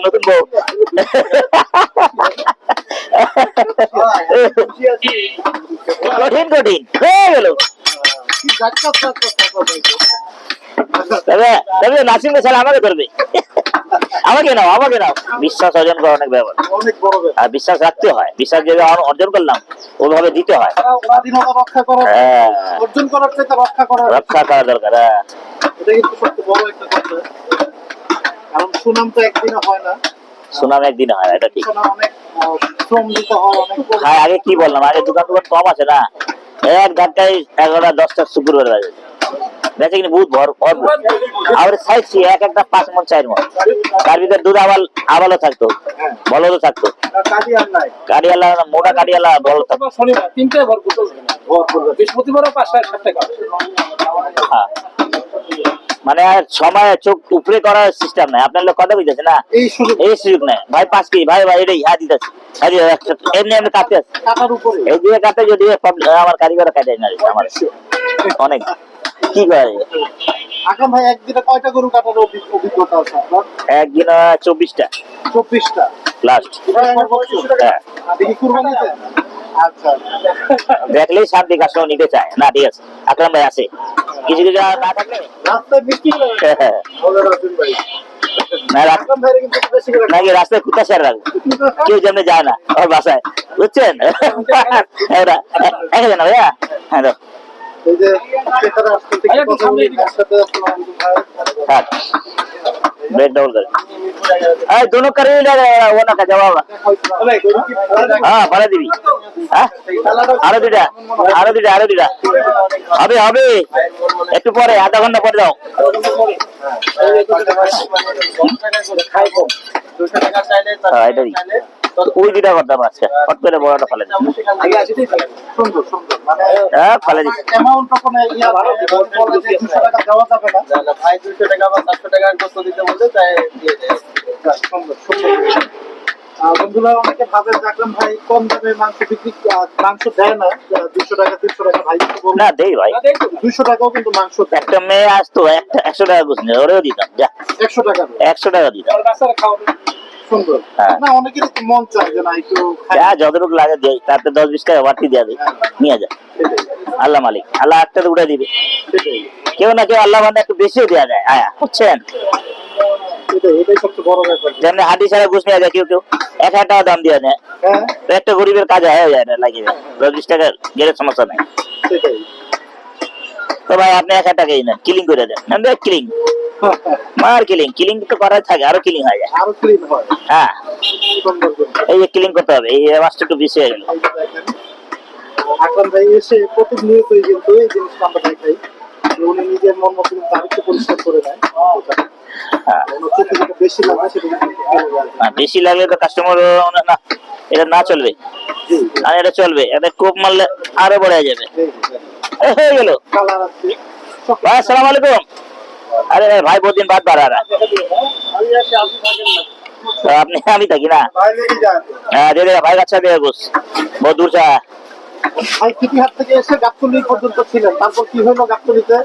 নতুন বউ। কঠিন কঠিন হয়ে গেল। তবে তবে নাসিম ছাড়া আমাকে ধরবে। আমাকে নাও বিশ্বাস অর্জন করা অনেক ব্যাপার, আর বিশ্বাস রাখতে হয়। বিশ্বাস যেভাবে অর্জন করলাম ওইভাবে দিতে হয়। রক্ষা করা দরকার। সুনাম তো একদিনে হয় না, সুনাম একদিনে হয়, এটা ঠিক। হ্যাঁ, আগে কি বললাম, আগে দোকান কম আছে না, এক ধাক্কায় 11টা 10টা শুক্রবার বাজে বেঁচে কিনে বহুত ভরপুর। আর খাইছি এক একটা 5 মণ 4 মণ, তার ভিতরে দুধ আবালও থাকতো, বলদও থাকতো। কারিয়ালা মোটা কারিয়ালা বলদ থাকতো। শনিবার 3টে ভরপুর, বৃহস্পতিবারও 5-7 টাকা। হ্যাঁ, মানে সময় চোখ উপরে করার সিস্টেম নাই। আপনার লোক কথা বুঝতেছে না, এই সুযোগ নাই। ভাই 5 কেজি, ভাই এটাই দিতেছি, এমনি এমনি কাটতে আছে এই দিয়ে কাটতে, যদি আমার কারিগর কাটে না আমার অনেক কি করে। আকরাম ভাই একদিনে কয়টা গরু কাটার অভিজ্ঞতা আছে আপনার? একদিনে 24টা। 24টা লাস্ট। দেখি কুরবানিতে। আচ্ছা, দেখলেই শান্তি, কাস্টমার নিতে চায় না। ঠিক আছে, আকরাম ভাই আছে, কিছু কিছু না থাকলে রাস্তায় বিক্রি বলে রাসেল ভাই। আকরাম ভাই কিন্তু বেশি করে নাকি রাস্তায় কুত্তা শেয়ার রাখবে, কেউ যেমনি যায় না ওর বাসায়, বুঝছেন? এক না ভাইয়া। হ্যাঁ, এই যে ক্রেতারা আসতে থেকে কথা বলি, একসাথে हाँ ब्रेक डाउन कर अरे दोनों कर ही ले वो ना का जवाब हाँ भरा दीदी हाँ आरो दिदा अबे अबे একটু পরে আধা ঘন্টা পরে দাও ওই দুটা করতাম আজকে ফট করে বড়টা ফেলে সুন্দর সুন্দর মানে হ্যাঁ ফেলে দিচ্ছি অ্যামাউন্ট ওখানে ইয়া ভালো 200 টাকা দেওয়া যাবে না ভাই 200 টাকা বা 400 টাকার কত দিতে বলতে তাই দিয়ে দেয়। সুন্দর সুন্দর। বন্ধুরা অনেকে ভাবে যে আকরাম ভাই কম দামে মাংস দেয় না, 200 টাকা 300 টাকা ভাই না দেই ভাই 200 টাকাও কিন্তু মাংস দেয়। একটা মেয়ে আসতো একটা 100 টাকা গুছ নেই ওরেও দিতাম যা 100 টাকা 100 টাকা দিতাম সুন্দর না অনেকের মন চায় যে না একটু যা যতটুকু লাগে দেয় তাতে 10-20 টাকা বাড়তি দেয়া দেয় নিয়ে যা আল্লাহ মালিক আল্লাহ একটা উঠে দিবে কেউ না কেউ আল্লাহ মানে একটু বেশিও দেওয়া যায় আয়া বুঝছেন এটাই সবচেয়ে বড় ব্যাপার যেমনি হাঁটি ছাড়া ঘুষ নেওয়া যায় কেউ কেউ 1000 টাকা দাম দেওয়া যায় তো একটা গরিবের কাজ হয়ে যায় না লাগিয়ে 10-20 টাকা গেলে সমস্যা নেই তো ভাই আপনি 1000 টাকাই নেন কিলিং করে দেন না কিলিং মার কিলিং তো করাই থাকে আরো কিলিং হয়ে যায় আরো ক্লিন হয় হ্যাঁ এই যে কিলিং করতে হবে এই মাছটা একটু বেশি হয়ে গেল আকরাম ভাই এসে প্রতিনিয়তই কিন্তু এই জিনিসটা আমরা দেখাই উনি নিজের মন মতো দায়িত্ব পরিষ্কার করে নেয় বেশি লাগলে তো কাস্টমার না এটা না চলবে আর এটা চলবে এটা কোপ মারলে আরো বড় হয়ে যাবে হয়ে গেল ভাই আসসালামু আলাইকুম আরে ভাই বহুত দিন বাদ বাড়া আপনি আমি থাকি না হ্যাঁ দে ভাই আচ্ছা দে বস বহুত দূর যা ভাই কিটিহাট থেকে এসে গাবতলী পর্যন্ত ছিলেন তারপর কি হলো গাবতলীতে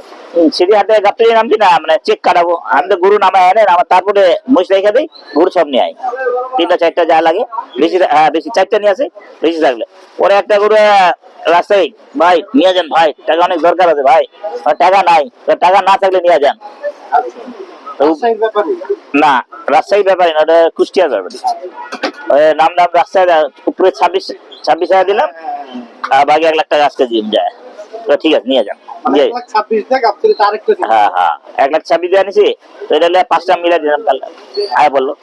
সিটিহাটে গাবতলী নামছি না মানে চেক কাটাবো আমি তো গরু নামায় আনে আমার তারপরে মহিষ রেখে দিই গরু সব নিয়ে আই 3টা 4টা যা লাগে বেশি হ্যাঁ বেশি 4টা নিয়ে আসে বেশি থাকলে পরে একটা গরু রাস্তায় ভাই নিয়ে যান ভাই টাকা অনেক দরকার আছে ভাই টাকা নাই টাকা না থাকলে নিয়ে যান না রাজশাহী ব্যাপারী না ওটা কুষ্টিয়ার ব্যাপারী নাম রাজশাহী উপরে 26,000 দিলাম আর বাকি 1 লাখ টাকা আজকে দিন যায় ঠিক আছে নিয়ে যান হ্যাঁ 1,26,000 দিয়ে আনিছি তো এটা 5টা মিলে দিলাম কালকে আয় বললো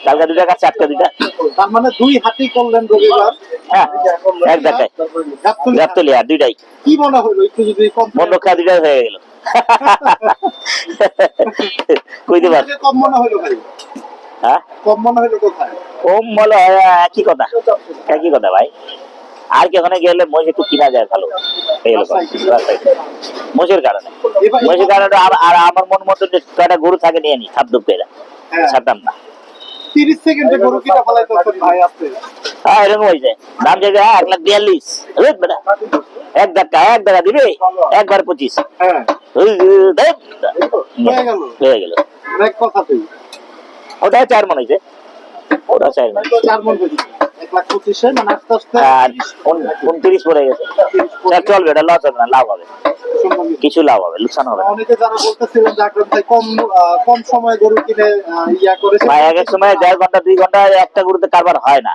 কালকে 2 টাকা 4টা 2টা তার মানে 2 হাতি করলেন রবিবার হ্যাঁ এক জায়গায় গাবতলী আর 2টাই কি মনে হলো একটু যদি মন রক্ষা 2টাই হয়ে গেল কইতে পার কম মনে হলো ভাই হ্যাঁ কম মনে হলো কোথায় কম বলো একই কথা ভাই আর কি ওখানে গেলে মহিষ একটু কিনা যায় ভালো মহিষের কারণে আর আমার মন মতো যে কয়টা গরু থাকে নিয়ে নি খাপ দুপ করে ছাড়তাম না 30 সেকেন্ডে গরু কিনা ফলাইতেছেন ভাই আপনি হ্যাঁ এরকম হয়েছে দাম জায়গা 1,42,000 এক ধাক্কা দিবে একবার 25 হ্যাঁ হয়ে গেল এক কথাতেই ওটা 4 মন হয়েছে, ওটা 4 মন। 4 মন বেশি 1,25,000 মানে আস্তে আস্তে আর 29 পড়ে গেছে। চলবে, এটা লস হবে না, লাভ হবে, কিছু লাভ হবে, লোকসান হবে না। অনেকে যারা বলতেছিলেন যে আকরাম ভাই কম সময়ে গরু কিনে ইয়া করেছে, ভাই এক এক সময় 1.5 ঘন্টা 2 ঘন্টা একটা গরুতে কারবার হয় না,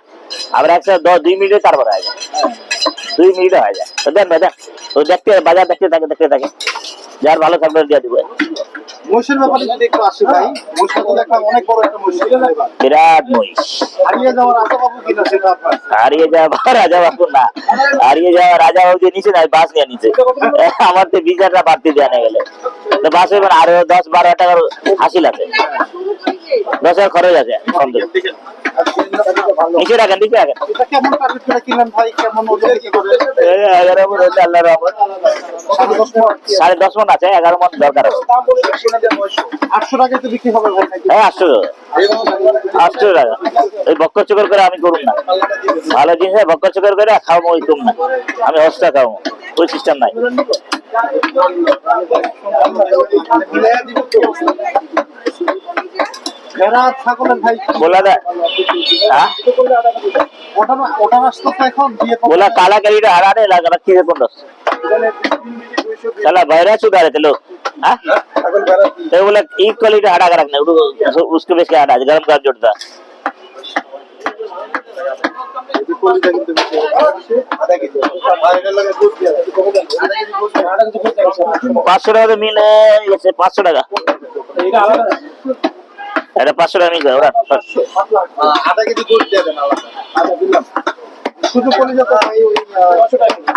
আবার একটা 2 মিনিটে কারবার হয়ে যায়, 2 মিনিটে হয়ে যায়। তো দেন ভাই দেন, তো দেখতে বাজার দেখতে থাকে, যার ভালো থাকবে দিয়ে দিব। মহিষের ব্যাপারে যদি একটু আসি ভাই, মহিষটা তো দেখলাম অনেক বড় একটা মহিষ, বিরাট মহিষ। হারিয়ে যাওয়ার আশা পাবো কিনা সেটা আপনার? হারিয়ে যাওয়া রাজা বাবু না, হারিয়ে যাওয়া রাজা বাবু যে নিচে নাই, বাস নিয়ে নিচে। আমার তো 20,000 টাকা বাড়তি দেওয়া গেলে তো বাস হইবে না, আরো 10-12 টাকার হাসিল আছে, 10,000 খরচ আছে কম করে। নিচে রাখেন, নিচে রাখেন। এটা কেমন টার্গেট করে কিনলেন ভাই, কেমন ওজন কি করে? 11 মণ হচ্ছে আল্লাহর রহমত, 10.5 মণ আছে, 11 মণ দরকার আছে। 800 টাকায় তো বিক্রি হবে ভাই নাকি? হ্যাঁ 800 টাকা। ওই বক্কর চকর করে আমি করুন না, ভালো জিনিস বক্কর চকর করে খাওয়াবো, ওই তুম না, আমি হস্তা খাওয়াবো, ওই সিস্টেম নাই। ভেড়া ছাগলের ভাই बोला था हाँ ওটা রাস্তা তো এখন দিয়ে बोला काला करी हराने लगा रखी है कौन साला बहरा सुधारे थे लोग हाँ तो बोला एक क्वालिटी हटा कर रखने उसके बेच के हटा गरम कर जोड़ता पाँच सौ টাকা তো মিলে গেছে 500 টাকা এটা 500 টাকা মিলে ওরা আধা কেজি দুধ দিয়ে দেন আধা দিলাম শুধু কলিজা তো ভাই ওই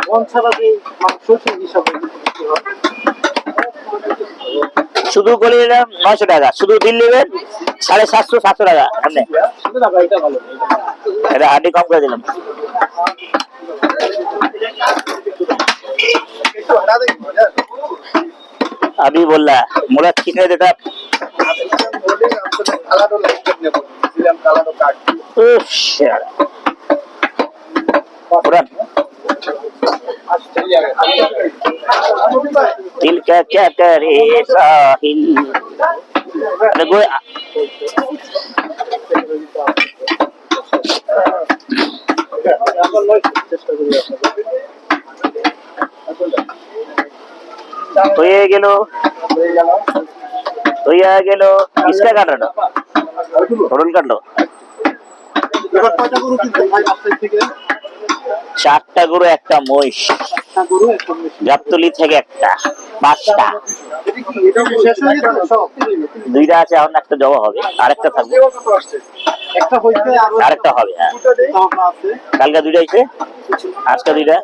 মন ছাড়া যে মাংস সেই হিসাবে বিক্রি হয়। শুধু করে দিলাম 900 টাকা, শুধু দিল নেবেন 750-700 টাকা সামনে এটা হাঁটি কম করে দিলাম। अभी बोल रहा है मुला कितने देता दिल का क्या करे साहिल হয়ে গেল হইয়া গেল কিসকা কাটলো হরুল কাটলো এবার কয়টা গরু কিনতে ভাই রাস্তায় থেকে? 4টা গরু একটা মহিষ, একটা গরু একটা মহিষ। গাবতলি থেকে একটা 5টা, এটা কি শেষ হয়ে গেছে সব? 2টা আছে, এখন একটা জবা হবে, আরেকটা থাকবে, একটা হইছে আরেকটা হবে। হ্যাঁ চিন্তা আছে। কালকে 2টা হয়েছে, আজকে 2টা,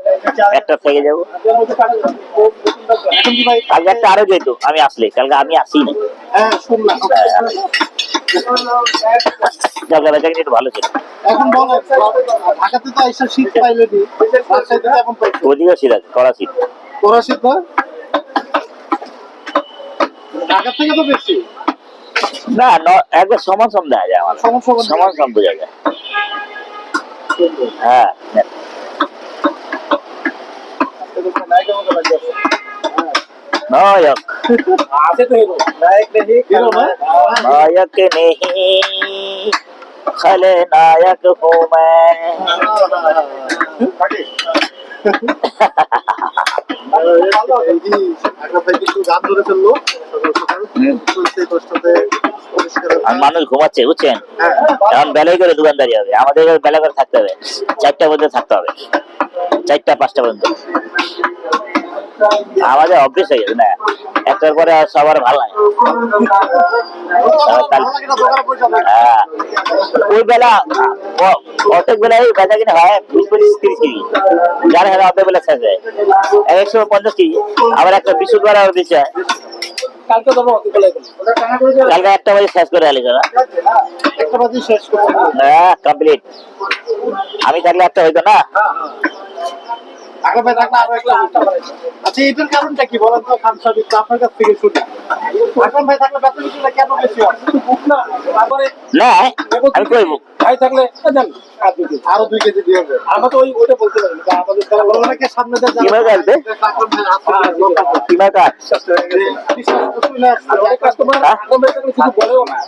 একটা থেকে যাবো। এখন কি ভাই কালকে একটা আরো যেত, আমি আসলে কালকে আমি আসি না, হ্যাঁ শুনলাম। কালকে বেচাকে একটু ভালো ছিল। এখন বলো ঢাকাতে তো আইসা শীত পাইলে দি রাজশাহীতে এখন পাইছে ওদিকেও শীত আছে, কড়া শীত। তোরা শীত না ঢাকা থেকে তো বেশি না একবার সমান সম দেখা যায়, আমার সমান সম বোঝা যায়। হ্যাঁ नायक नायक नहीं खलनायक हूँ मैं। আর মানুষ ঘুমাচ্ছে বুঝছেন, এখন বেলায় করে দোকানদারি হবে, আমাদের বেলা করে থাকতে হবে, 4টা পর্যন্ত থাকতে হবে, 4টা-5টা পর্যন্ত আমাদের অভ্যেস হয়ে গেছে না, একটার পরে সবার ভালো লাগে। হ্যাঁ ওই বেলা অর্ধেক বেলায় বেচা কিনা হয় 20-30 কেজি, যার হারে অর্ধেক বেলা শেষ হয় 150 কেজি, আবার একটা বিশুদ্ধবার আরো দিচ্ছে। কালকে 1টা বাজে শেষ করে আলি যারা, 1টা বাজে শেষ করতে হ্যাঁ কমপ্লিট। আমি থাকলে একটা হইতো না, আকরাম ভাই থাকলে আরো একটা আচ্ছা এটার কারণটা কি বলেন তো খান সাহেব একটু আপনার কাছ থেকে শুনি আকরাম ভাই থাকলে বেতন দিলে কেন বেশি হয় তারপরে না আমি কইব ভাই থাকলে দেন আরো 2 কেজি দিয়ে দেন আমরা তো ওইটা বলতে পারি না আমাদের তারা অনেকে সামনে দিয়ে কিভাবে আসবে? আকরাম ভাই আছে কিভাবে কাজ অনেক কাস্টমার হ্যাঁ? আকরাম ভাই থাকলে কিছু বলেও না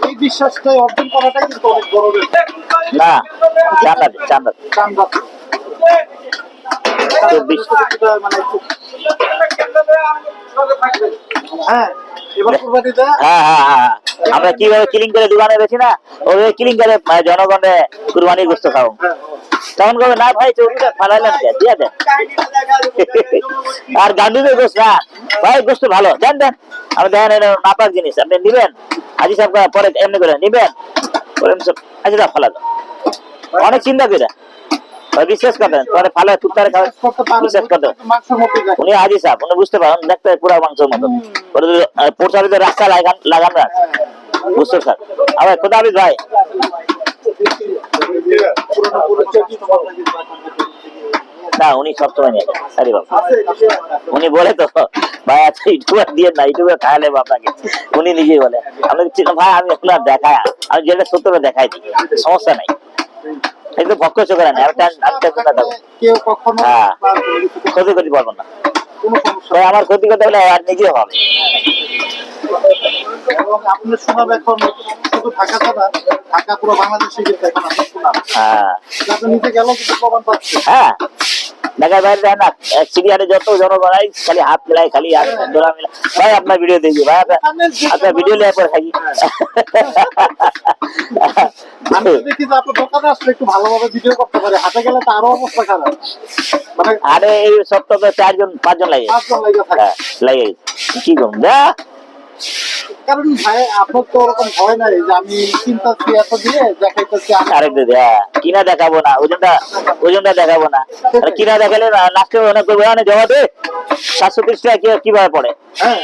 এই বিশ্বাসটাই অর্জন করাটাই কিন্তু অনেক বড় ব্যাপার না চান্দা চান্দা মানে হ্যাঁ এবার কুরবানিতে হ্যাঁ আমরা কিভাবে কিলিং করে দোকানে বেছি না ওই কিলিং করে জনগণের কুরবানির গোস্ত খাও তখন কবে না ভাই চৌকিটা ফালাইলেন কে দিয়ে দেন আর গান্ধীদের গোস্ত না ভাই গোস্ত ভালো দেন দেন আপনি দেখেন এটা নাপাক জিনিস আপনি নিবেন আজি সব পরে এমনি করে নিবেন আচ্ছা ফালা দাও অনেক চিন্তা করে বিশ্বাস করতেন পরে ফালা টুকটারে খাওয়া বিশ্বাস করতেন উনি আজি সাহেব উনি বুঝতে পারেন দেখতে পুরো মাংসের মতো প্রচারিত রাস্তা লাগান না বুঝতে স্যার আবার খোদা হাফিজ ভাই না উনি সবসময় নিয়ে যান আরে বাবা উনি বলে তো ভাই আচ্ছা ইউটিউবার দিয়ে না ইউটিউবে খাওয়া নেবো আপনাকে উনি নিজেই বলে আমি ভাই আমি আপনার দেখায় আমি যেটা সত্য দেখাই দিই সমস্যা নাই একটু ভক্ষ চোখে না কেউ কখনো হ্যাঁ ক্ষতি করতে পারবো না ভাই আমার ক্ষতি করতে হলে আর নিজে হবে এবং আপনার সুনাম এখন শুধু ঢাকা ছাড়া ঢাকা পুরো বাংলাদেশে কিন্তু এখন আপনার সুনাম হ্যাঁ আপনি নিতে গেলেও কিন্তু প্রমাণ পাচ্ছে হ্যাঁ ঢাকার বাইরে যায় না সিরিয়ালে যত জনগণ হয় খালি হাত মিলাই খালি হাত দোলা মিলাই ভাই আপনার ভিডিও দেখি ভাই আপনার ভিডিও লেয়ার পরে থাকি আমি তো দেখি যে আপনার দোকানে আসলে একটু ভালোভাবে ভিডিও করতে পারে হাতে গেলে তো আরো অবস্থা খারাপ মানে আরে এই সপ্তাহে 4-5 জন লাগে 5 জন লাগে থাকে লাগে কি করুন যা কারণ ভাই আপনার তো ওরকম ভয় নাই যে আমি চিন্তা এত দিয়ে দেখাইতেছি আরেক দিদি হ্যাঁ কিনা দেখাবো না ওজনটা দেখাবো না আর কিনা দেখালে লাস্টে অনেক করবো না জমা দে 730 টাকা কিভাবে পড়ে হ্যাঁ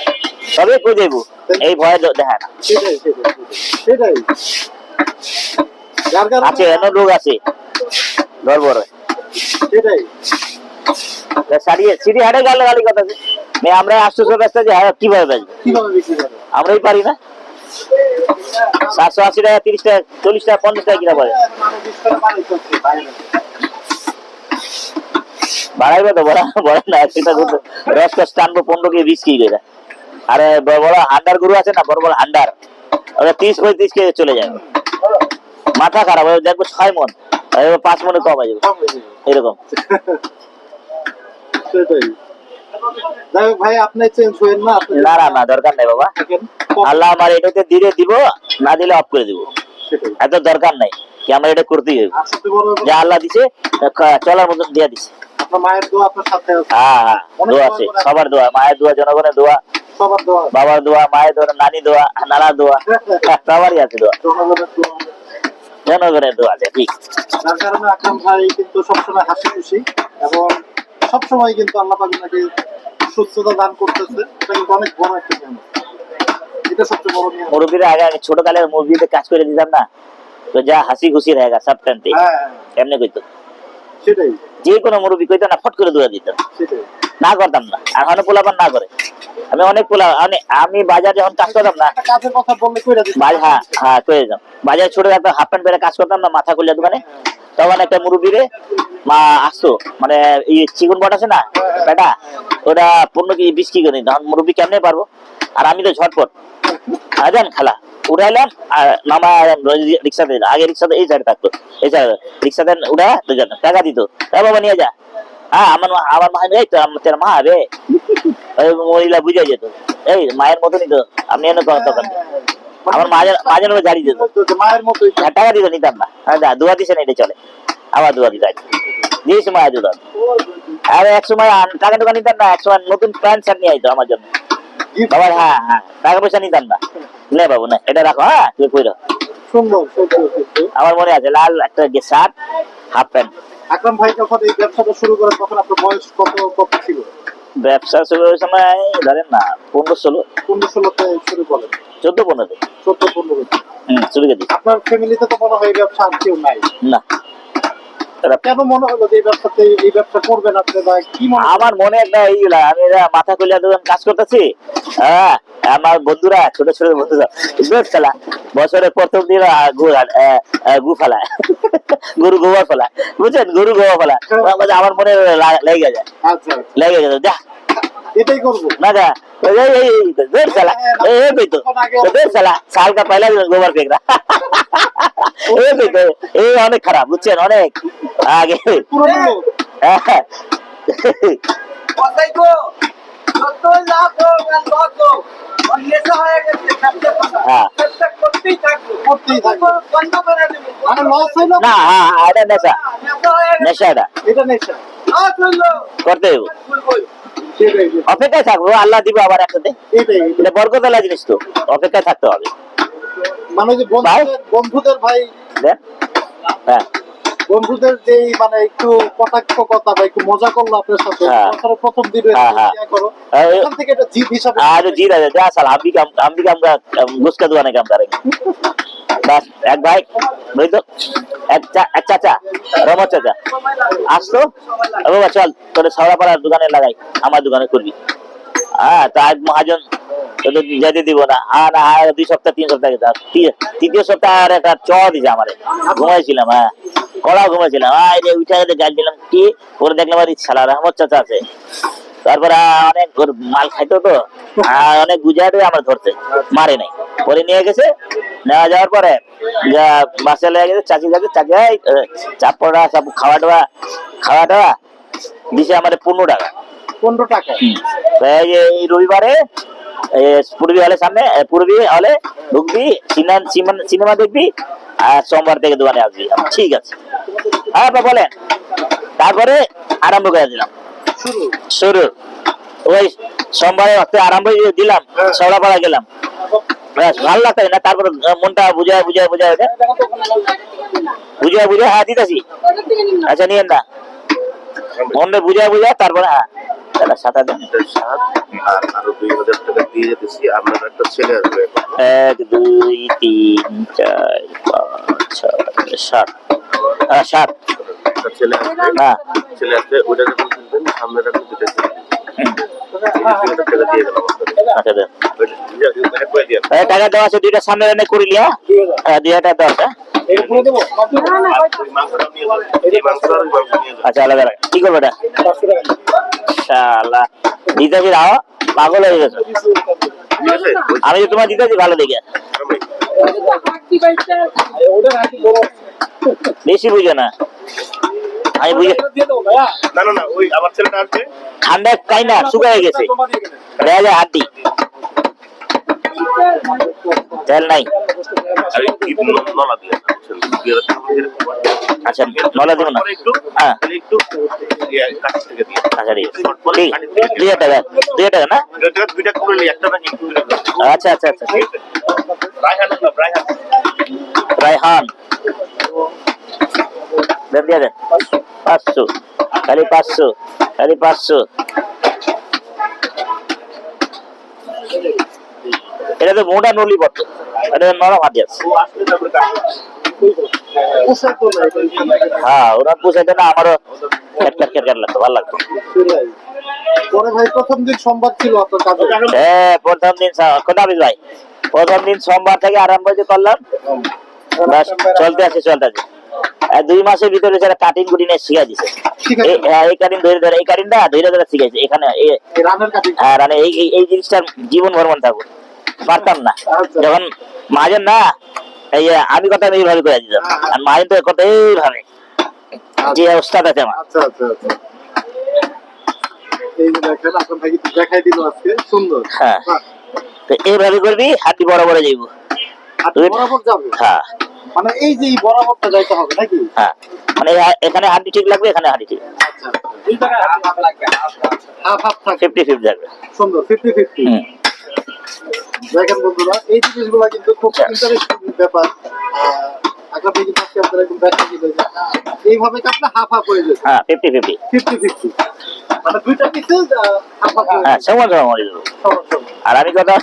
তবে কই দেবো এই ভয় দেখায় না সেটাই যার কারণে আছে এমন রোগ আছে গড়বড় সেটাই সিঁড়ি হাটে গেলে গালি কথা আছে আমরা 800 ব্যস্ত যে কিভাবে বেচবো কিভাবে বিক্রি করে আমরাই পারি না 780 টাকা 30 টাকা 40 টাকা 50 টাকা কিনা পড়ে বাড়াইবে তো বড় না সেটা রস কষ্ট টানবো 15 কেজি 20 কেজি করে আরে বড় হান্ডার গরু আছে না বড় বড় হান্ডার ওরা 30-35 কেজি চলে যাবে মাথা খারাপ হয়ে দেখবো 6 মন 5 মনে কম হয়ে যাবে এরকম সেটাই যাই হোক ভাই আপনি চেঞ্জ হইেন না আপনি না দরকার নাই বাবা আল্লাহ আমার এটাতে দিলে দিব না দিলে অফ করে দিব এত দরকার নাই কি আমরা এটা করতেই হবে যা আল্লাহ দিছে চলার মতন দিয়ে দিছে আপনার মায়ের দোয়া আপনার সাথে আছে হ্যাঁ দোয়া আছে সবার দোয়া মায়ের দোয়া জনগণের দোয়া সবার দোয়া বাবার দোয়া মায়ের দোয়া নানি দোয়া নানার দোয়া সবারই আছে দোয়া জনগণের দোয়া আছে ঠিক যার কারণে আকরাম ভাই কিন্তু সবসময় হাসি খুশি এবং সবসময় কিন্তু আল্লাহ পাক ওনাকে সুস্থতা দান করতেছে এটা কিন্তু অনেক বড় একটা নিয়ম এটা সবচেয়ে বড় নিয়ম মুরব্বীরা আগে ছোটকালের মুরব্বীদের কাজ করে দিতাম না তো যা হাসি খুশি रहेगा सब টানতে এমনি কইতো সেটাই যে কোনো মুরব্বী কইতো না ফট করে দোয়া দিতাম সেটাই না করতাম না আর অনেক পোলাপান না করে আমি অনেক আমি বাজার যখন কাজ করতাম না একটা কাজের কথা বললে কইরা দিই হ্যাঁ করে যেতাম বাজারে ছোট একটা হাফ প্যান্ট পরে কাজ করতাম না মাথা খুলে দোকানে তখন একটা মুরব্বীরে মা আসতো মানে এই চিকন বট আছে না বেটা ওটা 15 কেজি 20 কেজি করে তখন মুরব্বী কেমনে পারবো আর আমি তো ঝটপট আজান খালা উঠাইলাম আর মামা রিক্সাতে দিল আগে রিক্সাতে এই সাইডে থাকতো এই সাইডে রিক্সাতে উঠা টাকা দিত বাবা নিয়ে যা হ্যাঁ আমার মা এই তো তোর মা হবে মহিলা বুঝে যেত এই মায়ের মতনই তো আপনি এনে দোকান আমার মাঝে ঝাড়ি দিত মায়ের মতোই টাকা দিত নিতাম না দোয়া দিছে না এটা চলে আবার দোয়া দিত দিয়েছে মায়ের দোয়া আর এক সময় টাকা টাকা নিতাম না এক সময় নতুন প্যান্ট শার্ট নিয়ে আইতো আমার জন্য বাবার হ্যাঁ টাকা পয়সা নিতাম না নে বাবু না এটা রাখো হ্যাঁ তুই কইরো সুন্দর আমার মনে আছে লাল একটা শার্ট হাফ প্যান্ট আকরাম ভাই যখন এই ব্যবসাটা শুরু করেন তখন আপনার বয়স কত ছিল ব্যবসা শুরু হওয়ার সময় ধরেন না 15-16, 15-16 শুরু করেন, 14-15 14-15। শুরু করে দিই। আপনার ফ্যামিলিতে তো মনে হয় এই ব্যবসা আর কেউ নাই, না, তারা কেন মনে হলো যে এই ব্যবসা করবেন আপনি, বা কি মনে আমার মনে একটা এইগুলা, আমি এরা মাথা খুলে দুজন কাজ করতেছি। হ্যাঁ, আমার বন্ধুরা ছোট ছোট বন্ধুরা বেশ খেলা বছরের প্রথম দিন গু ফেলায়, গরু গোবর ফেলা, বুঝছেন, গরু গোবর ফেলা আমার মনে লেগে যায়, আচ্ছা লেগে যায় যা এটাই করবো। ना क्या देर साला ए भी तो देर साला साल का पहला दिन गोबर फेंक रहा ए भी तो ए অনেক খারাপ বুঝছেন, অনেক আগে পুরনো লোক। কথাইগো যত লাভ হোক আর লস হোক নেশা হয়ে গেছে ব্যবসা করা। হ্যাঁ। ব্যবসা করতেই থাকবো, করতেই থাকবো। বন্ধ করে দেবো। মানে লস হইলো না হ্যাঁ এটা নেশা, নেশা হয়ে গেছে, নেশাটা এটা নেশা। লস হইলো করতে হবে, ভুলবই। সেটাই অপেক্ষায় থাকবো, আল্লাহ দিবে আবার একসাথে, এটাই এটা বরকতওয়ালা জিনিস তো, অপেক্ষায় থাকতে হবে। মানে যে ভাই? বন্ধুদের ভাই, দেখ হ্যাঁ বন্ধুদের যে মানে একটু কটাক্ষ কথা বা একটু মজা করলো আপনার সাথে, হ্যাঁ। বছরের প্রথম দিন হ্যাঁ, হ্যাঁ। করো, এই- এখান থেকে এটা জিত হিসাবে आज जी रहे जा साल हम भी काम का घुस का दुआने काम करेंगे बस। एक भाई भाई तो एक चाचा रमत चाचा आज तो अब बाबा चल তোরে সাওড়া পাড়ার দোকানে লাগাই, আমার দোকানে করবি। হ্যাঁ তো আজ মহাজন তো যেতে দিব না, না 2 সপ্তাহ 3 সপ্তাহ গেছে, তৃতীয় সপ্তাহ আর একটা চ দিছে আমারে, ঘুমাইছিলাম, হ্যাঁ কড়া ঘুমাইছিলাম, রে উঠে গাল দিলাম কি, পরে দেখলাম আর শালা রহমত চাচা আছে। তারপরে অনেক মাল খাইতো তো, অনেক বুঝাই দিয়ে আমার ধরতে মারে নাই, পরে নিয়ে গেছে, নেওয়া যাওয়ার পরে বাসে লেগে গেছে, চাচি যাকে চাচি চাপড়া সব খাওয়া টাওয়া দিছে আমার 15 টাকা। 15 টাকা। তো এই রবিবারে পূর্বী হলের সামনে, পূর্বী হলে ঢুকবি, সিনেমা দেখবি, আর সোমবার থেকে দোকানে আসবি। ঠিক আছে, হ্যাঁ বলেন। তারপরে আরম্ভ করে দিলাম শুরু, ওই সোমবারে আরম্ভ দিলাম, সৌড়াপাড়া গেলাম, ব্যাস ভালো লাগতো না। তারপরে মনটা বুঝায় হ্যাঁ দিতেছি, আচ্ছা নিয়েন না, মনটা বুঝায় তারপরে হ্যাঁ দাদা 7,000 আর আরো 2,000 টাকা দিয়ে যেতেছি, আপনার একটা ছেলে আসবে। 1 2 3 4 5 6 7 7 একটা ছেলে আসবে, হ্যাঁ ছেলে আসবে, ওইটা যখন কিনবেন সামনে রাখবেন, দুটো ছেলে 2,000 টাকা দিয়ে গেলাম আচ্ছা দেন। আপনাকে করে দিয়ে টাকা দেওয়া আছে, দুইটা সামনে এনে করিলি, হ্যাঁ 2,000 টাকা দেওয়া আছে। এটা পুরো দেবো ওই মাংসটা নিয়ে যাবেন, এই মাংসটা আর ওই মাংস নিয়ে যাবেন। আচ্ছা আলাদা রাখ, কি করবো এটা 500 টাকা। শালা দিতেছি, রাও পাগল হয়ে গেছে। ঠিক আছে? ওই আমি যে তোমার দিতেছি ভালো দেখে, ভাই, ওটা নাকি বড় বেশি বুঝে না, আমি বুঝে দিয়ে দেবো ভাইয়া। না, ওই আমার ছেলেটা আসবে, ঠান্ডা খাই না, শুকায় গেছে, তোমার দিয়ে গেলেন। দেখা যায় হাড্ডি, তেল নাই। আর কি নলা দিয়ে বুঝছেন, 2,000 টাকা দিয়ে দেবো। আচ্ছা নলা দিব না, পরে একটু হ্যাঁ তাহলে একটু কাছ থেকে দিয়ে আচ্ছা ঠিক আছে, ঠিক 2,000 টাকা, 2,000 টাকা না, 2,000 টাকা দুইটা করে নিই, একটা নাকি একটু আচ্ছা আচ্ছা আচ্ছা। রায়হান রায়হান দেন, দিয়ে দেন 500, খালি 500 এটা তো মোটা নলি পড়তো, এটা নরম হাতি আছে। ও আসলে তারপরে কাটবে। পোশাক তো নাই, হ্যাঁ ওরা পুষাইতে না, আমারও খেট লাগতো, ভালো লাগতো। সেটাই। পরে ভাই প্রথম দিন সোমবার ছিল আপনার কাজে, প্রথম দিন কোথা ভাই, প্রথম দিন সোমবার থেকে আরম্ভ যে করলাম, বাস চলতে আছে। 2 মাসের ভিতরে সেটা কাটিং কুটিং শিখা দিছে, ঠিক আছে। এই কাটিং ধরে এই কাটিংটা ধরে শিখাইছে এখানে। এই রানের কাজে আর এই জিনিসটা জীবন ভর মনে থাকবো, পারতাম না আচ্ছা। যখন মাঝে না, এই আমি কথা এইভাবে করে দিতাম, আর মাঝে তো কথা এইভাবে, যে অবস্থা আছে আমার। আচ্ছা আচ্ছা আচ্ছা। এই যে দেখেন আপনার ভাই কিন্তু দেখাই দিল আজকে, সুন্দর। হ্যাঁ। বাহ, তো এইভাবে করবি, হাতি বড় যাইব। আর বরাবর যাবে, হ্যাঁ মানে এই যে এই বরাবরটা যাইতে হবে নাকি? হ্যাঁ, মানে এখানে হাতি ঠিক লাগবে, এখানে হাতি ঠিক আচ্ছা, এই জায়গায় হাফ লাগবে, হাফ থাকে, 50-50 লাগবে। সুন্দর 50-50। হুম। দেখেন বন্ধুরা, এই জিনিসগুলা কিন্তু খুব ইন্টারেস্টিং ব্যাপার। আপনার থেকে পাচ্ছি আপনারা একটু ব্যস্ত কি হয়ে যায় এইভাবে কি আপনার হাফ হাফ হয়ে যায় হ্যাঁ 50-50 50-50 মানে দুইটা পিসে হাফ হাফ হয়ে হ্যাঁ যায় সমান সমান মরে যাবো। সমস্যা নেই। আর আমি কথা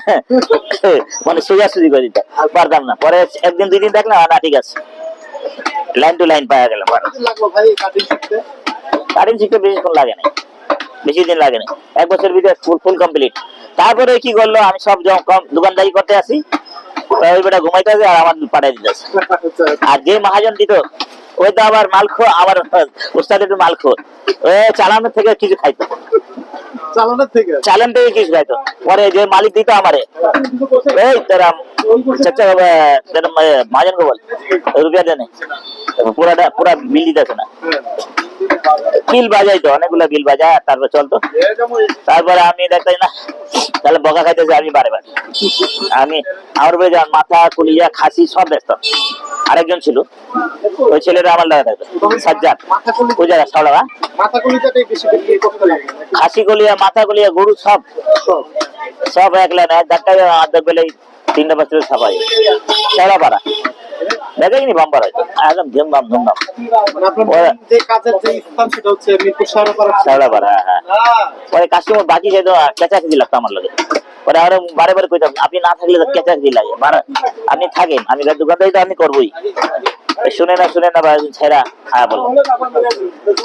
মানে সোজাসুজি করে দিতাম পারতাম না, পরে একদিন দুই দিন দেখলাম না ঠিক আছে, লাইন টু লাইন পাওয়া গেলাম। কতদিন লাগলো ভাই এই কাটিং শিখতে? কারেন্ট শিখতে বেশিক্ষণ লাগে না, বেশি দিন লাগে না, 1 বছর ভিতরে ফুল কমপ্লিট। তারপরে কি করলো, আমি সব দোকানদারি করতে আসি, ওই বেটা ঘুমাইতে আছে আর আমার পাঠাই দিতে আছে। আচ্ছা, আর যে মহাজন দিত ওই তো আবার মালখো, আমার উস্তাদ একটু মালখো, ওই চালানোর থেকে কিছু খাইতো, চালানোর থেকে চালান থেকে কিছু খাইতো। পরে যে মালিক দিত আমারে, এই তেরা চাচা তেরা মহাজন को बोल रुपया देने, পুরা বিল দিতেছে না, বিল বাজাইতো, অনেকগুলো বিল বাজায় তারপর চলতো। তারপরে আমি দেখতাম না তাহলে বকা খাইতেছে, আমি বারে বারে আমি আমার উপরে যা মাথা কলিজা খাসি সব ব্যস্ত। আরেকজন ছিল, ওই ছেলেটা আমার লাগা থাকতো সাজ্জাদ, ওই জায়গা সাওড়া, মাথা কলিজাটাই বেশি বিক্রি করতে লাগে নাকি? খাসি গলিয়া মাথা গলিয়া গরু সব সব। সব এক লাইন, এক ধাক্কায় অর্ধেক বেলায় 3টা বছর ছাপাই সাওড়া পাড়া দেখেনি বাম্পার হয়তো একদম ধুমধাম ধুমধাম মানে আপনার যে কাজের যে স্থান সেটা হচ্ছে মিরপুর শেওড়াপাড়া। সাওড়া পাড়া। হ্যাঁ পরে কাস্টমার বাকি যেত কেঁচাকেচি লাগতো আমার লাগে, পরে আরো বারে বারে কইতাম আপনি না থাকলে তো কেঁচাকেচি লাগে, আপনি থাকেন, আমি দোকানদারি তো আমি করবোই। শুনে না ভাই ছেড়া, হ্যাঁ বলো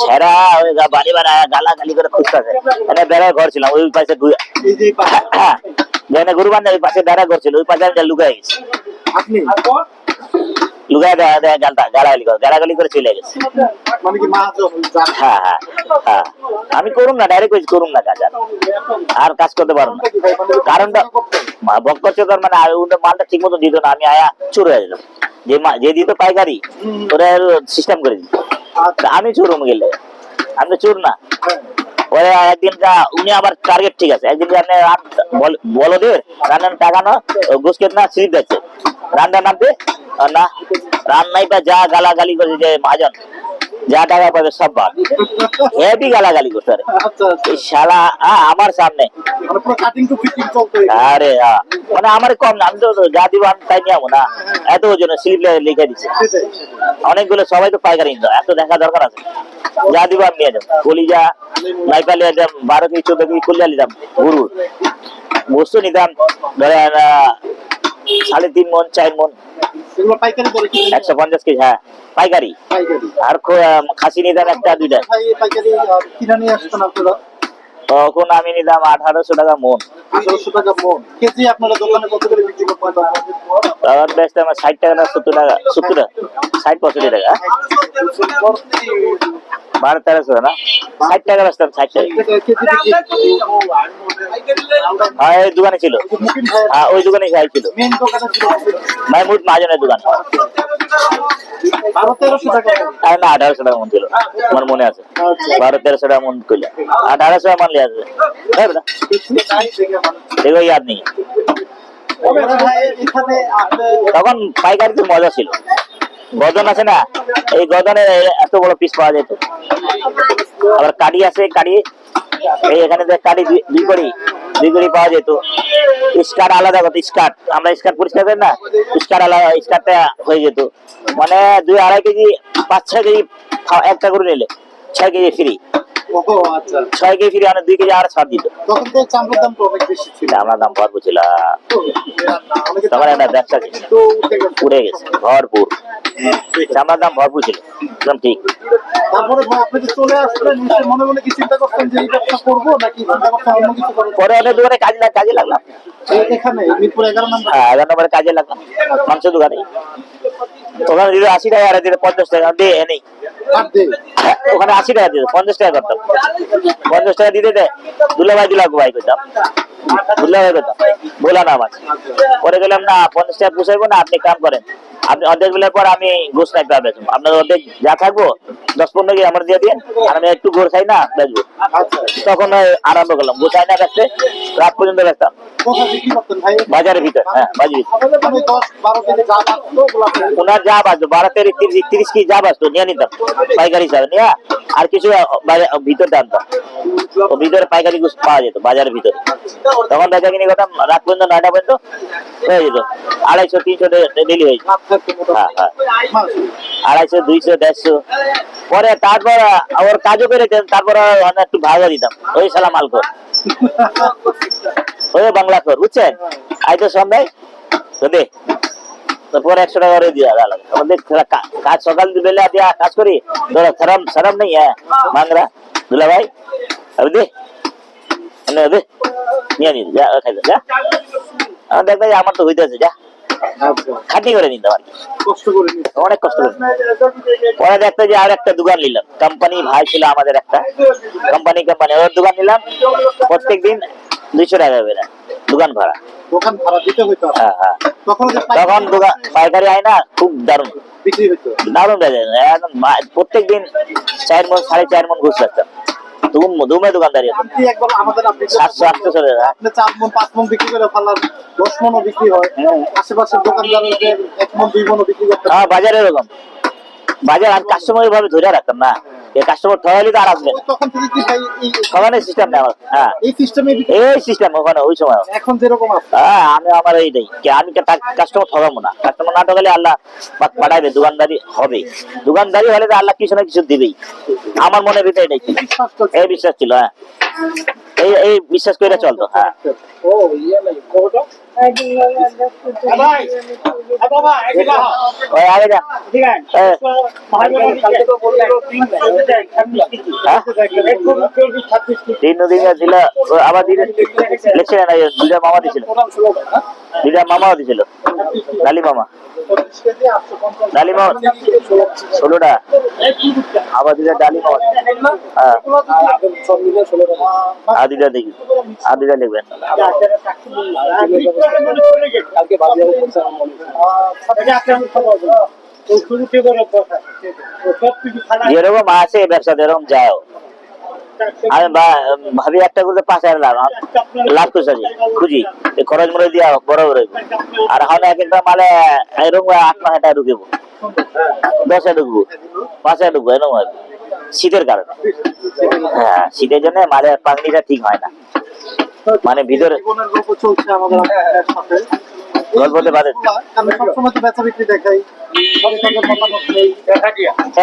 ছেড়া, ওই বাড়ি বাড়া গালা গালি করে খুঁজতেছে, মানে বেড়ায় ঘর ছিলাম ওই পাশে, এই যে যেখানে গরু বান্ধে ওই পাশে বেড়া ঘর ছিল, ওই পাশে আমি লুকাই গেছি, আপনি লুকাই দেয় গালাগালি করে চলে গেছে। মানে কি মাহাজন জান হ্যাঁ হ্যাঁ হ্যাঁ, আমি করুম না, ডাইরেক্ট করুম না কাজ, আর কাজ করতে পারবো না। কারণটা বক্কর চোখের মানে ওদের মালটা ঠিক মতো দিত না, আমি আয়া চুর হয়ে যেতাম, যে দিত পাইকারি ওরা সিস্টেম করে দিত, তা আমি চুরুম গেলে, আমি তো চুর না। ওরা একদিন উনি আবার টার্গেট ঠিক আছে, একদিন বলদের রান্নার টাকা না গোস কেটনা স্লিপ যাচ্ছে, রান্না নামতে না রান্নাই পা যা গালাগালি করেছে যে মহাজন, যা টাকা পাবে সব বাদ, হেভি গালাগালি করতে পারে আচ্ছা আচ্ছা এই শালা আমার সামনে। মানে পুরো কাটিং টু ফিটিং চলতো আরে মানে আমার কম না, আমি তো যা দিব আমি তাই নিয়ে না, এত ওজন স্লিপ লিখে দিচ্ছে সেটাই অনেকগুলো, সবাই তো পাইকারি নিত, এত দেখা দরকার আছে, যা দিব আমি নিয়ে যাবো। কলিজা নাই পালে 12 কেজি 14 কেজি কলিজা নিতাম, গরুর বস্তু নিতাম ধরেন 3.5 মন 4 মন, এগুলো পাইকারি দরে কি 150 কেজি, হ্যাঁ পাইকারি। পাইকারি আর খাসি নিতাম 1-2টা, ভাই পাইকারি কিনা নিয়ে আসতেন আপনারা তখন আমি নিতাম 1800 টাকা মন, 1800 টাকা মন কেজি আপনারা দোকানে কত করে বিক্রি করতেন তখন বেচতে আমার 60 টাকা না 70 টাকা, 70 টাকা 60-65 টাকা, 12-1300 না 60 টাকা বেচতাম, 60 টাকা। হ্যাঁ ওই দোকানে ছিল, হ্যাঁ ওই দোকানে খাইছিল, মেন দোকানে ছিল মাহমুদ মহাজনের দোকান। 1200-1300 টাকা আরে না 1800 টাকা মন ছিল, আমার মনে আছে 1200-1300 টাকা মন কইলা, 1800 মান লিয়া আছে, হ্যাঁ বেটা দেখো ইয়াদ নেই। এখানে আপনি তখন পাইকারিতে মজা ছিল, গজন আছে না, এই গজনের এত বড় পিস পাওয়া যেত, আবার কাড়ি আছে, কাড়ি এই এখানে যে কাড়ি দুই কড়ি পাওয়া যেত, স্কার্ট আলাদা কথা, স্কার্ট আমরা স্কার্ট পরিষ্কার করি না, স্কার্ট আলাদা, স্কার্টটা হয়ে যেত মানে 2-2.5 কেজি 5-6 কেজি একটা করে নিলে 6 কেজি ফ্রি, ও আচ্ছা 6 কেজি ফ্রি, মানে 2 কেজি আর ছাড় দিত। তখন তো চামড়ার দাম তো অনেক বেশি ছিল আমার দাম ভরপুর ছিল, অনেকে তোমার একটা ব্যবসা ছিল তো উঠে গেছে উড়ে গেছে ভরপুর, আমার দাম ভরপুর ছিল একদম ঠিক। তারপরে ভাই আপনি যে চলে আসলেন নিশ্চয়ই মনে মনে কি চিন্তা করতেন যে এই ব্যবসা করবো নাকি চিন্তা করতেন অন্য কিছু করবো পরে অনেক দোকানে কাজে লাগলাম, এখানে মিরপুর 11 নম্বর 11 নম্বরে কাজে লাগলাম মাংস দোকানে, ওখানে দিল 80 টাকা, আর দিল 50 টাকা দিয়ে নেই, কাট দে ওখানে 80 টাকা দিত, 50 টাকা করতাম, 50 টাকা দিতে দে দুলাভাই ভাই করতাম, দুলাভাই করতাম বলা না আমার। পরে গেলাম না 50 টাকা পুষাইবো না, আপনি কাম করেন, আপনি অর্ধেক বেলার পর আমি গোস নাই পাবে, আপনার অর্ধেক যা থাকবো 10-15 কেজি আমার দিয়ে দিন, আর আমি একটু গোস খাই না বেচবো। তখন আরম্ভ করলাম গোসাই না বেচতে, রাত পর্যন্ত বেচতাম কোথায় বিক্রি করতেন ভাই বাজারের ভিতর, হ্যাঁ বাজারের মানে 10-12 কেজি যা লাগতো ওগুলো আপনি ওনার যা বাঁচতো 12-30 কেজি যা বাঁচতো নিয়ে নিতাম, পাইকারি হিসাবে নিয়ে আর কিছু ভিতরে আনতাম, ও ভিতরে পাইকারি গোস পাওয়া যেত বাজারের ভিতরে। তখন বেচা কিনি করতাম রাত পর্যন্ত 9টা পর্যন্ত হয়ে যেত, 250-300 ডেলি হয়ে যেত। হ্যাঁ হ্যাঁ, 250, 200, 150। পরে তারপর ওর কাজও করেছেন, তারপর একটু ভাগা দিতাম, ওই সালা মাল কর, ওই বাংলা কর, বুঝছেন? আই তো সন্ধ্যায় তো দে, তারপর 100 টাকা করে দিয়া গেল। আমাদের কাজ সকাল বেলা দিয়া কাজ করি, তোরা শরম নেই? হ্যাঁ মাংরা দুলা ভাই, আরে দে দে, নিয়ে নি যা, খাইতে যা। আমার দেখবে আমার তো হইতেছে, যা খাটি করে নিতাম আর কি, কষ্ট করে নিতে অনেক কষ্ট করে। পরে দেখতে যে আর একটা দোকান নিলাম, কোম্পানি ভাই ছিল আমাদের একটা কোম্পানি, ওর দোকান নিলাম। প্রত্যেকদিন 200 টাকা করে দোকান ভাড়া। দোকান ভাড়া দিতে হইতো। হ্যাঁ হ্যাঁ, তখন যে তখন দোকান পাইকারি আয় না, খুব দারুণ বিক্রি হইতো। দারুণ বেজে। এখন প্রত্যেকদিন 4 মণ 4.5 মণ ঘুষ লাগতাম, দুমে দোকানদারি হতো। আপনি একবার আমাদের আপনি 700-800 টাকা। আপনি 4 মণ 5 মণ বিক্রি করে ফেলার 10 মণও বিক্রি হয়। আশেপাশের দোকানদারদের 1 মণ 2 মণও বিক্রি করতে হ্যাঁ বাজারে এরকম, বাজার আমি কাস্টমার ভাবে ধরে রাখতাম না, এই কাস্টমার ঠগাইলে তো আর আসবে না। তখন থেকে কি ভাই ঠগানোর সিস্টেম নেই আমার। হ্যাঁ এই সিস্টেমে এই সিস্টেম ওখানে ওই সময়। এখন যেরকম আছে হ্যাঁ আমি আমার এইটাই কি, আমি কাস্টমার ঠগাবো না, কাস্টমার না ঠগালে আল্লাহ পাঠাইবে, দোকানদারি হবে। দোকানদারি হলে তো আল্লাহ কিছু না কিছু দিবেই, আমার মনে ভিতরে এটাই ছিল, এই বিশ্বাস ছিল। হ্যাঁ এই বিশ্বাস করে চলতো। হ্যাঁ ও ইয়ে নাই কোটা ভাই বাবা এদিকে আও ওই আগে যা। ঠিক আছে হ্যাঁ কালকে তো বললে 3 হ্যাঁ, 26 দিন দিল আবার দিলে লিখছে না, দুইটা মামা দিছিল, দুইটা মামাও দিছিল, লালি মামা, ডালি মামা 16 টাকা, আবার দুইটা ডালি মামা। হ্যাঁ আর দুইটা দেখি, আর দুইটা লিখবেন। কালকে বাজারে যেরকম আছে ব্যবসা এরকম যায়। আমি ভাবি একটা করে 5,000 লাভ করছে, খুঁজি এই খরচ মরে দিয়া বড় বড়। আর এখন এক একটা মালে এরকম 8-9 টাকা ঢুকবো, 10 ঢুকবো, 5 ঢুকবো, এরকম হয় শীতের কারণে। হ্যাঁ শীতের জন্য মালের পাগনিটা ঠিক হয় না, মানে ভিতরে জীবনের গল্প চলছে আমাদের সাথে। গল্পতে বাদে আমি সবসময় তো বেচা বিক্রি দেখাই,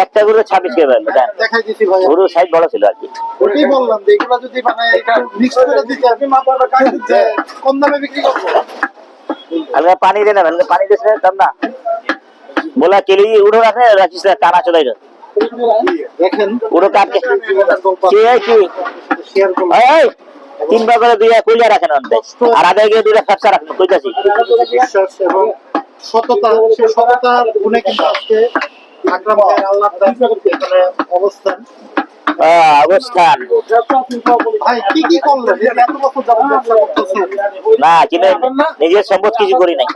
একটা করে 26 কে পারলো, দেখাই দিছি ভাই। গরু সাইজ বড় ছিল আর কি। ওটাই বললাম যে এগুলো যদি মানে মিক্স করে দিতে আপনি যে কম দামে বিক্রি করবো। হালকা পানি দে না, হালকা পানি দিস তब না बोला केली उड़ो रखे राखिस काना चलाई रे দেখেন उड़ो काट के के है कि শেয়ার করুন। এই 3 বার করে দুইয়া কইলা রাখেন অন্তে, আর আগে গিয়ে দুইটা ফ্যাপসা রাখেন কইতাছি। বিশ্বাস এবং সততা, সেই সততার গুণে কিন্তু আজকে আকরাম ভাইয়ের আল্লাহ এখানে অবস্থান। অবস্থান ভাই কি কি করলেন এই এত বছর যাবত ব্যবসা করতেছেন? না কিনে নিজের সম্পদ কিছু করি নাই।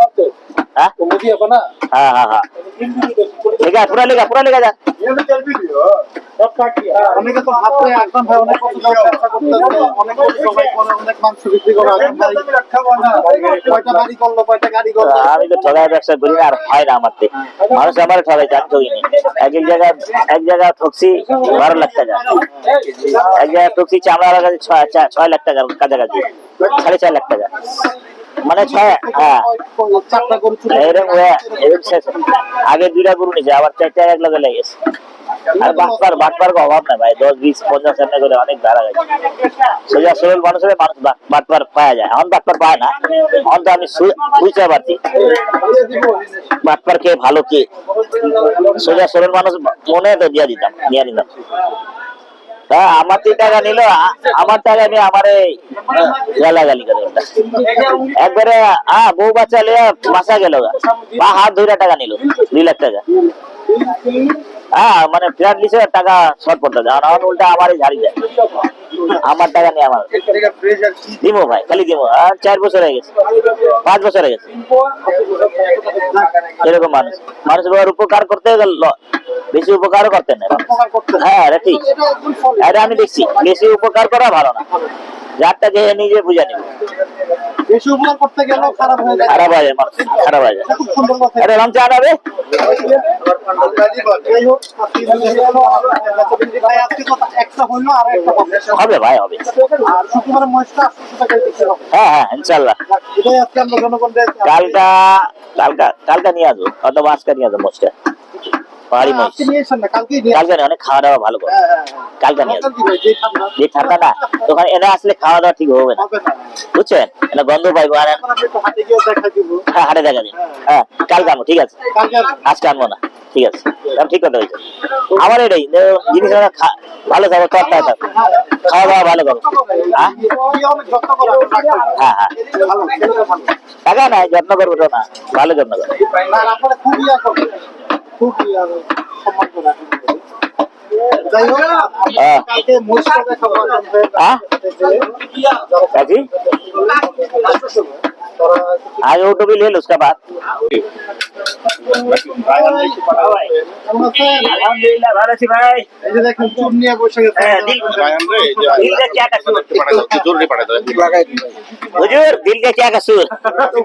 হ্যাঁ হ্যাঁ হ্যাঁ হ্যাঁ পুরা লেখা যা। অনেকে তো ভাবতে আকরাম ভাই অনেক বছর যাবত ব্যবসা করতেছে, অনেক বছর জবাই করে, অনেক মাংস বিক্রি করে। আকরাম ভাই কয়টা বাড়ি করলো, কয়টা গাড়ি করলো? আমি তো ঠগাই ব্যবসা করি না, আর হয় না আমার থেকে। মানুষ আমার ঠগাই, আমি ঠকিনি। এক জায়গায় ঠকছি 12 লাখ টাকা, এক জায়গায় ঠকছি চামড়ার কাছে 6 লাখ টাকার কাছাকাছি, 4.5 লাখ টাকা, মানে 6। হ্যাঁ চারটা গরু চুরি এরকম শেষ। আগে 2টা গরু নিয়েছে, আবার 4টা এক লগে লেগেছে। আর বাটপার অভাব না ভাই, 10, 20, 50 এমনি করে অনেক দাঁড়া গেছে। সোজা সরল মানুষের মানুষ বাটপার পাওয়া যায়, এখন বাটপার পায় না। এখন তো আমি বুঝতে পারছি বাটপার কে ভালো কে, সোজা সরল মানুষ মনে তো নিয়ে নিতাম। হ্যাঁ আমার 3 টাকা নিল, আমার টাকা নিয়ে আমারে গালাগালি করে ওটা। একবারে বউ বাচ্চা লিয়ে বাসা গেল, বা হাত ধরে টাকা নিল 2 লাখ টাকা। হ্যাঁ মানে ফ্ল্যাট লিসে টাকা শর্ট পড়তে, আর উল্টা আমারই ঝাড়ি যায়। আমার টাকা নিয়ে আমার দিমো ভাই, খালি দিমো। আর 4 বছর হয়ে গেছে, 5 বছর হয়ে গেছে। এরকম মানুষ উপকার করতে গেল বেশি উপকারও করতেন না। উপকার করতে হবে। হ্যাঁ এটা ঠিক, এটা একদম solid। এটা আমি দেখছি বেশি উপকার করা ভালো না, যারটা যে নিজে বুঝে নিবে। বেশি উপকার করতে গেলেও খারাপ হয়ে যায়। খারাপ হয়ে যায় মানুষ, খারাপ হয়ে যায়। এটা খুব সুন্দর কথা। এটা রং চা হবে। যাই হোক, আজকে ভাই আজকে কথা একটা হইলো আর একটা হবে। হবে ভাই হবে। আর শুক্রবার মহিষটা 800 টাকায় দিতে হবে। হ্যাঁ হ্যাঁ ইনশাল্লাহ। এটাই আজকে আমরা জনগণদের কালকা নিয়ে আসবো, অথবা আজকে নিয়ে আসবো মোষটা, পাহাড়ি মোষ। আজকে নিয়ে এসেন না, কালকেই নিয়ে কালকে অনেক খাওয়া দাওয়া ভালো করে, হ্যাঁ, হ্যাঁ, হ্যাঁ। কালকে নিয়ে আসবো। কালকে ভাই, যে ঠান্ডা। যে ঠান্ডা না তখন এনে আসলে খাওয়া দাওয়া ঠিক হবে না, হবে না। বুঝছেন? এটা গন্ধ পাইবো। আর এখন আমি একটু হাটে গিয়ে দেখাই দিব। হ্যাঁ হাটে দেখা দিন। হ্যাঁ কালকে আনবো, ঠিক আছে। কালকে আসবো। আজকে আনবো না, ঠিক আছে। তাহলে ঠিক কথা হয়েছে। আমার এটাই জিনিস ভালো থাকো, তরতা থাকো, খাওয়া দাওয়া ভালো করো। হ্যাঁ এই অনেক যত্ন করা। হ্যাঁ হ্যাঁ ভালো, ছেলেটা ভালো। টাকা নাই, যত্ন করবো তো না, ভালো যত্ন করো। না, আপনারা খুব ইয়া করেন। খুব ইয়া সম্মান করে রাখেন। যাই হোক, আমি হ্যাঁ। কালকে মহিষটা দেখাবো। হ্যাঁ? काजी आज ऑटो भी ले लो उसका बाद। अल्हम्दुलिल्लाह ভালো আছি ভাই। এই যে দেখেন চুন নিয়ে বসে গেছে। दिल का क्या कसूर? জরুরি পাঠাতে হবে। हुजूर दिल का क्या कसूर?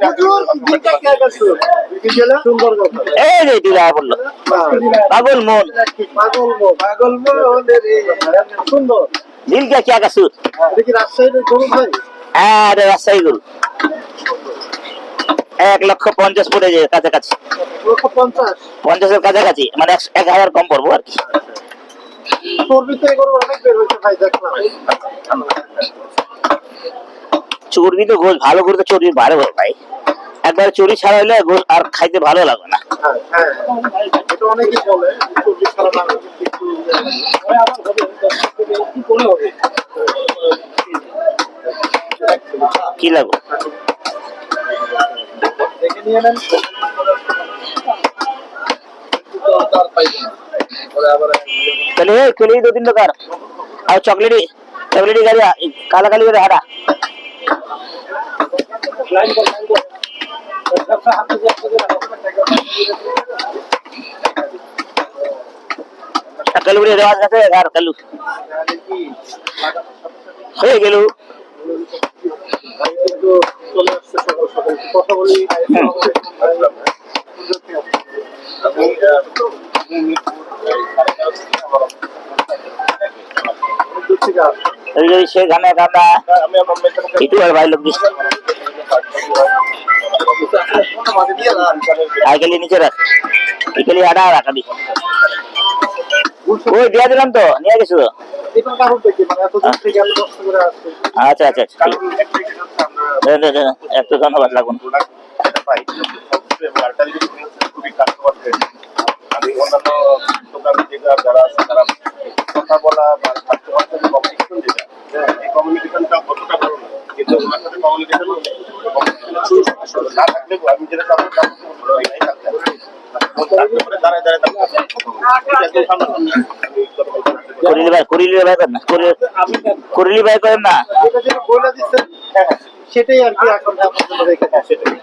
হুজুর, দিলটা কে গেছে? কি গেলে? সুন্দর কথা। এই রে দিলা বললো পাগল মন, পাগল মো রে। সুন্দর। दिल का क्या कसूर? এটা কি রাজশাহীর গরু ভাই? হ্যাঁ এটা রাজশাহী গরু। 1,50,000 পড়ে যায় কাছাকাছি, 150। 50-এর কাছাকাছি, মানে 1,000 কম পড়বো আর কি। চর্বি তো এই গরু অনেক বের হয়েছে ভাই, দেখলাম। চর্বি তো গোল ভালো করে তো চর্বি ভালো হয় ভাই, একবার চর্বি ছাড়া হলে গোল আর খাইতে ভালো লাগবে না। হ্যাঁ, হ্যাঁ। এটা অনেকেই বলে চর্বি ছাড়া না হলে একটু কি করে হবে? কি লাগবে? দেখে নিয়ে নেন। चलिए चलिए 2-3 दो कार और चॉकलेटी गाड़ी काला काली गाड़ी हटा कलू रेवाज का यार कलू হয়ে গেল। কিন্তু চলে আসছে সকাল সকাল, কথা বলি। সেখানে কাটা একটু আর ভাই লোক আইকেলি নিচে রাখ, একেলি হাঁটা রাখাবি। ওই দিয়া দিলাম তো, নিয়ে গেছো তো। এটার কারণ দেখি, মানে এতদিন থেকে এত কষ্ট করে আসছে। আচ্ছা আচ্ছা আচ্ছা একটু ধন্যবাদ লাগুন। আমি অন্যান্য দোকান থেকে যারা আছে তারা কথা বলা বা কমিউনিকেশন যেটা, এই কমিউনিকেশনটা কতটা ভালো না, কিন্তু ওনার সাথে কমিউনিকেশন না থাকলে আমি যেটা চাবো দাঁড়ায় করিলি ভাই করেন না, করিলি ভাই করেন না। যেটা যেটা বলে দিচ্ছেন, সেটাই আর কি এখন আপনার জন্য রেখে দেয়। সেটাই।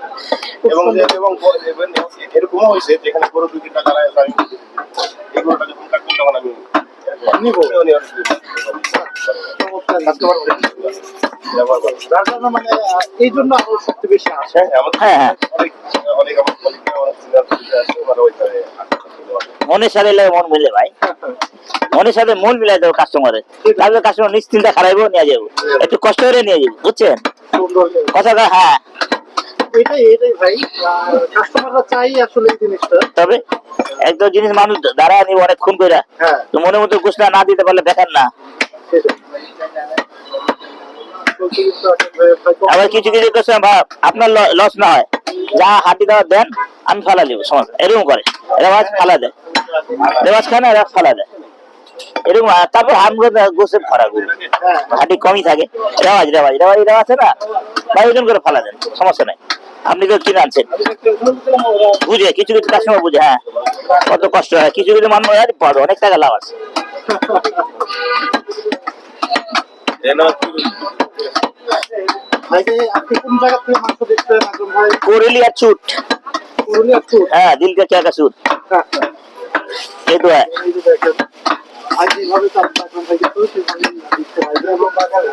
এবং এরকমও হয়েছে যেখানে গরু 2-3টা দাঁড়ায় আছে, আমি এই গরুটা যখন কাটবো তখন আমি নিব। যার জন্য মানে এই জন্য আরো সবচেয়ে বেশি আসে। হ্যাঁ হ্যাঁ অনেক আমার কলিগরা অনেক সিনিয়র আছে, ওরা ওইখানে মনের সাথে লাগে মন মিলে ভাই, মনের সাথে মন মিলাই দেবো কাস্টমারের, তাহলে কাস্টমার নিশ্চিন্তে খারাইবো, নিয়ে যাবো, একটু কষ্ট করে নিয়ে যাবো, বুঝছেন সুন্দর। কথাটা? হ্যাঁ এটাই ভাই, কাস্টমাররা চাই আসলে এই জিনিসটা। তবে একদম জিনিস মানুষ দাঁড়ায় নিব অনেকক্ষণ করে, হ্যাঁ, তো মনের মতো গোসলা না দিতে পারলে দেখেন না। সেটাই। আবার কিছু কিছু কাস্টমার ভাব আপনার লস না হয়, যা হাতি দেওয়া দেন আমি ফালা দিব, সমস্যা এরকম করে, রেওয়াজ ফালা দেয়, রেওয়াজ খায় না এরা ফালা দেয় এরকম। তারপর আমরা গোসে ভরা গরু হাঁটি কমই থাকে, রেওয়াজ রেওয়াজ রেওয়াজ রেওয়াজ আছে না ভাই, ওজন করে ফালা দেন, সমস্যা নাই। আপনি তো কিনে আনছেন, বুঝে কিছু কিছু কাস্টমার বুঝে, হ্যাঁ কত কষ্ট হয়, কিছু কিছু মানুষ পাবে অনেক টাকা লাভ আছে। ভাইকে আপনি কোন জায়গা থেকে মাংস দিচ্ছেন একদম ভাই? कोरेली या चूट, পুরুলিয়া ট্যুর। हाँ दिल का क्या कसूर। ये तो है এই যে দেখেন আজ যেভাবে চাপটা এখন থেকে তো সেভাবেই দিচ্ছে ভাই এবং বাগানে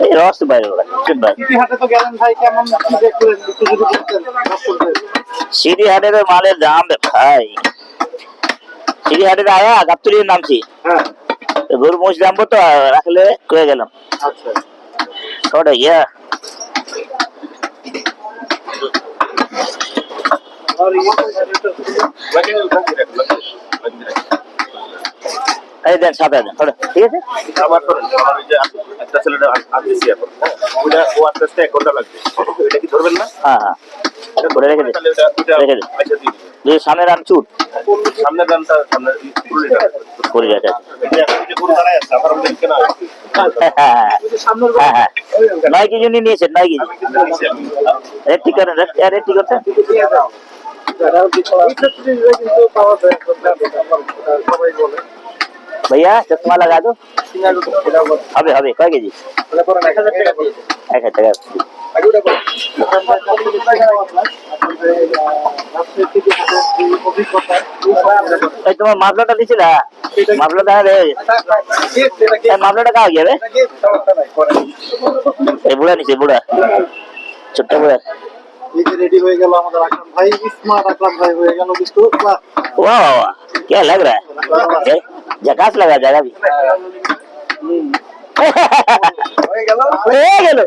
ये रस বাইরে ওরা চুপ ভাই সিটি হাটে তো গেলেন ভাই, কেমন কি দেখলেন একটু যদি বলতেন দর্শকদের। সিটি হাটে তো মালের দাম রে ভাই সিটি হাটে আয়া গাবতলির নামছি হ্যাঁ তো গরু মোষ দাম তো রাখলে কয়ে গেলাম আচ্ছা ছটা ইয়া আর এই লাগে লাগে রাখ এই দেন সাদা দেন থোড়া ঠিক আছে আমার করেন আমার ওই যে একটা ছেলেটা আসতেছি এখন হ্যাঁ ওটা ও আস্তে আস্তে 1 ঘন্টা লাগবে এটা কি ধরবেন না হ্যাঁ হ্যাঁ এটা করে রেখে দে। তাহলে ওটা রেখে দে। আচ্ছা দিন দুই সামনে রান চুট সামনের গানটা সামনে পুরো এটা করে যাচ্ছে এটা এখন যে কোন দাঁড়ায় আছে আমার মধ্যে কেন আছে যে সামনের হ্যাঁ হ্যাঁ নয় কেজি নিয়েছেন 9 কেজি আমি কিন্তু নিছি আমি রেড ঠিক করেন রেড ঠিক করছেন এই ক্ষেত্রে কিন্তু পাওয়া যায় সবাই বলে भैया चश्मा लगा दो হবে হবে কয় কেজি 1000 টাকা দিয়ে 1000 টাকা এই তোমার মাফলাটা দিছিল মাফলাটা রে এই মাফলাটা কাও গিয়ে রে এই বুড়া নিছে বুড়া ছোট্ট বুড়া রেডি হয়ে গেল আমাদের আকরাম ভাই, স্মার্ট আকরাম ভাই হয়ে গেল কিন্তু वाह वाह वाह क्या लग रहा है झकास लगा जाएगा भी হয়ে গেল হয়ে গেল